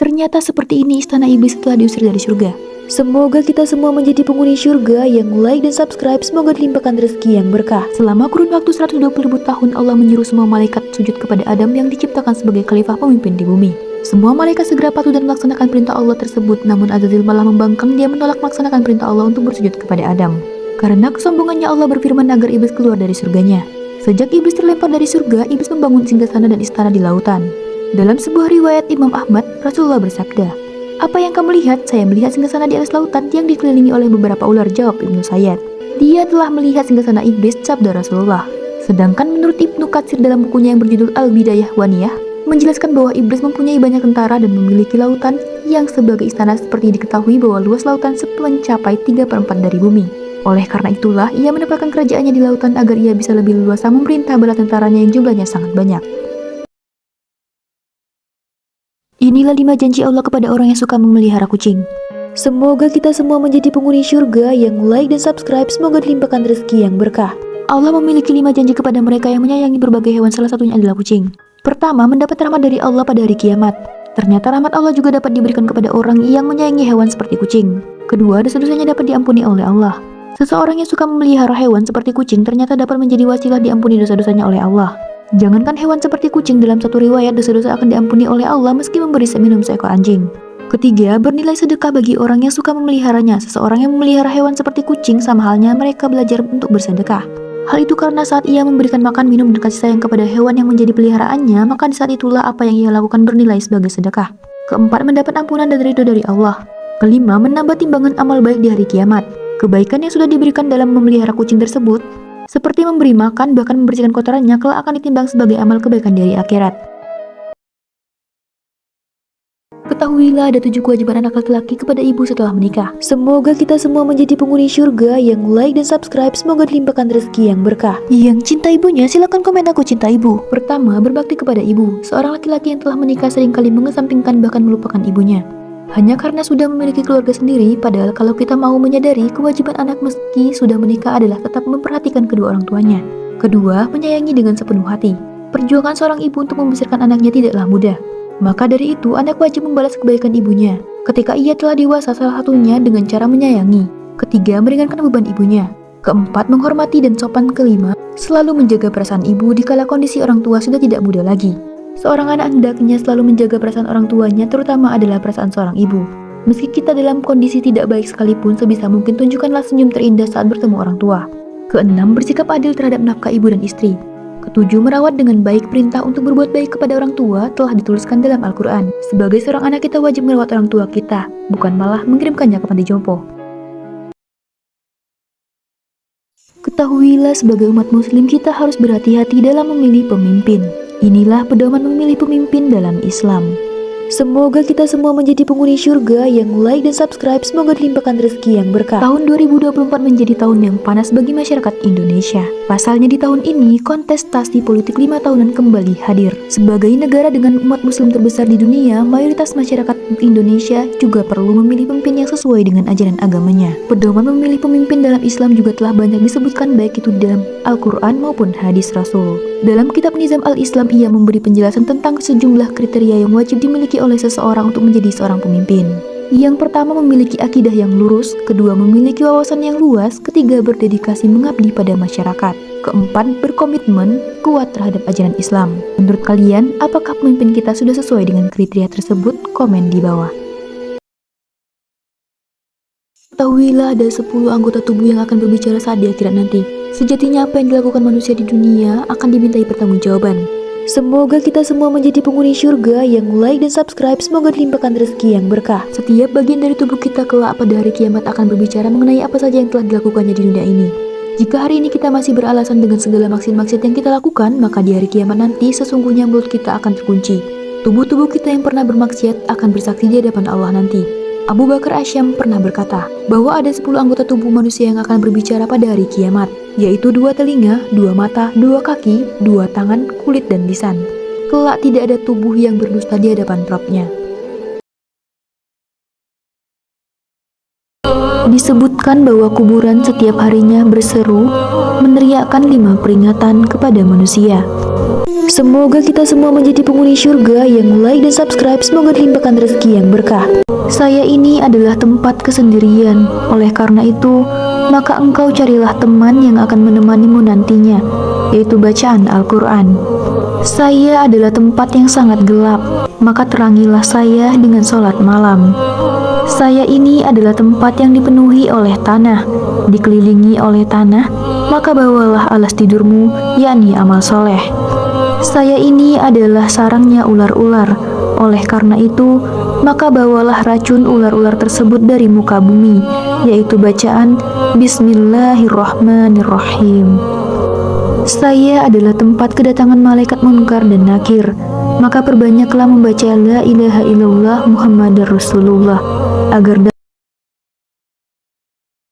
Ternyata seperti ini istana iblis setelah diusir dari surga. Semoga kita semua menjadi penghuni surga yang like dan subscribe. Semoga dilimpahkan rezeki yang berkah. Selama kurun waktu 120.000 tahun Allah menyuruh semua malaikat sujud kepada Adam yang diciptakan sebagai khalifah pemimpin di bumi. Semua malaikat segera patuh dan melaksanakan perintah Allah tersebut, namun Azazil malah membangkang. Dia menolak melaksanakan perintah Allah untuk bersujud kepada Adam. Karena kesombongannya Allah berfirman agar iblis keluar dari surganya. Sejak iblis terlempar dari surga, iblis membangun singgasana dan istana di lautan. Dalam sebuah riwayat Imam Ahmad, Rasulullah bersabda, "Apa yang kamu lihat? Saya melihat singgasana di atas lautan yang dikelilingi oleh beberapa ular," jawab Ibnu Sayyad. "Dia telah melihat singgasana iblis," sabda Rasulullah. Sedangkan menurut Ibnu Katsir dalam bukunya yang berjudul Al-Bidayah wa Nihayah, menjelaskan bahwa iblis mempunyai banyak tentara dan memiliki lautan yang sebagai istana, seperti diketahui bahwa luas lautan mencapai 3/4 dari bumi. Oleh karena itulah, ia menempatkan kerajaannya di lautan agar ia bisa lebih leluasa memerintah bala tentaranya yang jumlahnya sangat banyak. Inilah 5 janji Allah kepada orang yang suka memelihara kucing. Semoga kita semua menjadi penghuni surga yang like dan subscribe. Semoga dilimpahkan rezeki yang berkah. Allah memiliki 5 janji kepada mereka yang menyayangi berbagai hewan, salah satunya adalah kucing. Pertama, mendapat rahmat dari Allah pada hari kiamat. Ternyata rahmat Allah juga dapat diberikan kepada orang yang menyayangi hewan seperti kucing. Kedua, dosa-dosanya dapat diampuni oleh Allah. Seseorang yang suka memelihara hewan seperti kucing ternyata dapat menjadi wasilah diampuni dosa-dosanya oleh Allah. Jangankan hewan seperti kucing, dalam satu riwayat dosa-dosa akan diampuni oleh Allah meski memberi minum seekor anjing. Ketiga, bernilai sedekah bagi orang yang suka memeliharanya. Seseorang yang memelihara hewan seperti kucing sama halnya mereka belajar untuk bersedekah. Hal itu karena saat ia memberikan makan, minum, dan kasih sayang kepada hewan yang menjadi peliharaannya, maka di saat itulah apa yang ia lakukan bernilai sebagai sedekah. Keempat, mendapat ampunan dan ridho dari Allah. Kelima, menambah timbangan amal baik di hari kiamat. Kebaikan yang sudah diberikan dalam memelihara kucing tersebut, seperti memberi makan, bahkan membersihkan kotorannya, kelak akan ditimbang sebagai amal kebaikan di hari akhirat. Ketahuilah ada 7 kewajiban anak laki-laki kepada ibu setelah menikah. Semoga kita semua menjadi penghuni surga yang like dan subscribe. Semoga dilimpahkan rezeki yang berkah. Yang cinta ibunya, silakan komen "aku cinta ibu". Pertama, berbakti kepada ibu. Seorang laki-laki yang telah menikah seringkali mengesampingkan bahkan melupakan ibunya, hanya karena sudah memiliki keluarga sendiri. Padahal kalau kita mau menyadari, kewajiban anak meski sudah menikah adalah tetap memperhatikan kedua orang tuanya. Kedua, menyayangi dengan sepenuh hati. Perjuangan seorang ibu untuk membesarkan anaknya tidaklah mudah. Maka dari itu, anak wajib membalas kebaikan ibunya ketika ia telah dewasa, salah satunya dengan cara menyayangi. Ketiga, meringankan beban ibunya. Keempat, menghormati dan sopan. Kelima, selalu menjaga perasaan ibu dikala kondisi orang tua sudah tidak muda lagi. Seorang anak hendaknya selalu menjaga perasaan orang tuanya, terutama adalah perasaan seorang ibu. Meski kita dalam kondisi tidak baik sekalipun, sebisa mungkin tunjukkanlah senyum terindah saat bertemu orang tua. Keenam, bersikap adil terhadap nafkah ibu dan istri. Ketujuh, merawat dengan baik. Perintah untuk berbuat baik kepada orang tua telah dituliskan dalam Al-Quran. Sebagai seorang anak, kita wajib merawat orang tua kita, bukan malah mengirimkannya ke panti jompo. Ketahuilah sebagai umat muslim, kita harus berhati-hati dalam memilih pemimpin. Inilah pedoman memilih pemimpin dalam Islam. Semoga kita semua menjadi penghuni surga yang like dan subscribe. Semoga dilimpahkan rezeki yang berkah. Tahun 2024 menjadi tahun yang panas bagi masyarakat Indonesia. Pasalnya di tahun ini, kontestasi politik 5 tahunan kembali hadir. Sebagai negara dengan umat muslim terbesar di dunia, mayoritas masyarakat Indonesia juga perlu memilih pemimpin yang sesuai dengan ajaran agamanya. Pedoman memilih pemimpin dalam Islam juga telah banyak disebutkan, baik itu dalam Al-Quran maupun hadis Rasul. Dalam kitab Nizam Al-Islam, ia memberi penjelasan tentang sejumlah kriteria yang wajib dimiliki oleh seseorang untuk menjadi seorang pemimpin. Yang pertama, memiliki akidah yang lurus. Kedua, memiliki wawasan yang luas. Ketiga, berdedikasi mengabdi pada masyarakat. Keempat, berkomitmen kuat terhadap ajaran Islam. Menurut kalian, apakah pemimpin kita sudah sesuai dengan kriteria tersebut? Komen di bawah. Ketahuilah ada 10 anggota tubuh yang akan berbicara saat di akhirat nanti. Sejatinya apa yang dilakukan manusia di dunia akan dimintai pertanggungjawaban. Semoga kita semua menjadi penghuni surga yang like dan subscribe. Semoga dilimpahkan rezeki yang berkah. Setiap bagian dari tubuh kita kelak pada hari kiamat akan berbicara mengenai apa saja yang telah dilakukannya di dunia ini. Jika hari ini kita masih beralasan dengan segala maksiat-maksiat yang kita lakukan, maka di hari kiamat nanti sesungguhnya mulut kita akan terkunci. Tubuh-tubuh kita yang pernah bermaksiat akan bersaksi di hadapan Allah nanti. Abu Bakar Asyam pernah berkata bahwa ada 10 anggota tubuh manusia yang akan berbicara pada hari kiamat, yaitu 2 telinga, 2 mata, 2 kaki, 2 tangan, kulit, dan lisan. Kelak tidak ada tubuh yang berdusta di hadapan Rabb-nya. Disebutkan bahwa kuburan setiap harinya berseru meneriakkan 5 peringatan kepada manusia. Semoga kita semua menjadi penghuni surga yang like dan subscribe, semoga dilimpahkan rezeki yang berkah. Saya ini adalah tempat kesendirian, oleh karena itu, maka engkau carilah teman yang akan menemanimu nantinya, yaitu bacaan Al-Quran. Saya adalah tempat yang sangat gelap, maka terangilah saya dengan sholat malam. Saya ini adalah tempat yang dipenuhi oleh tanah, dikelilingi oleh tanah, maka bawalah alas tidurmu, yakni amal soleh. Saya ini adalah sarangnya ular-ular, oleh karena itu, maka bawalah racun ular-ular tersebut dari muka bumi, yaitu bacaan Bismillahirrahmanirrahim. Saya adalah tempat kedatangan malaikat munkar dan nakir, maka perbanyaklah membaca La ilaha illallah Muhammadar Rasulullah, agar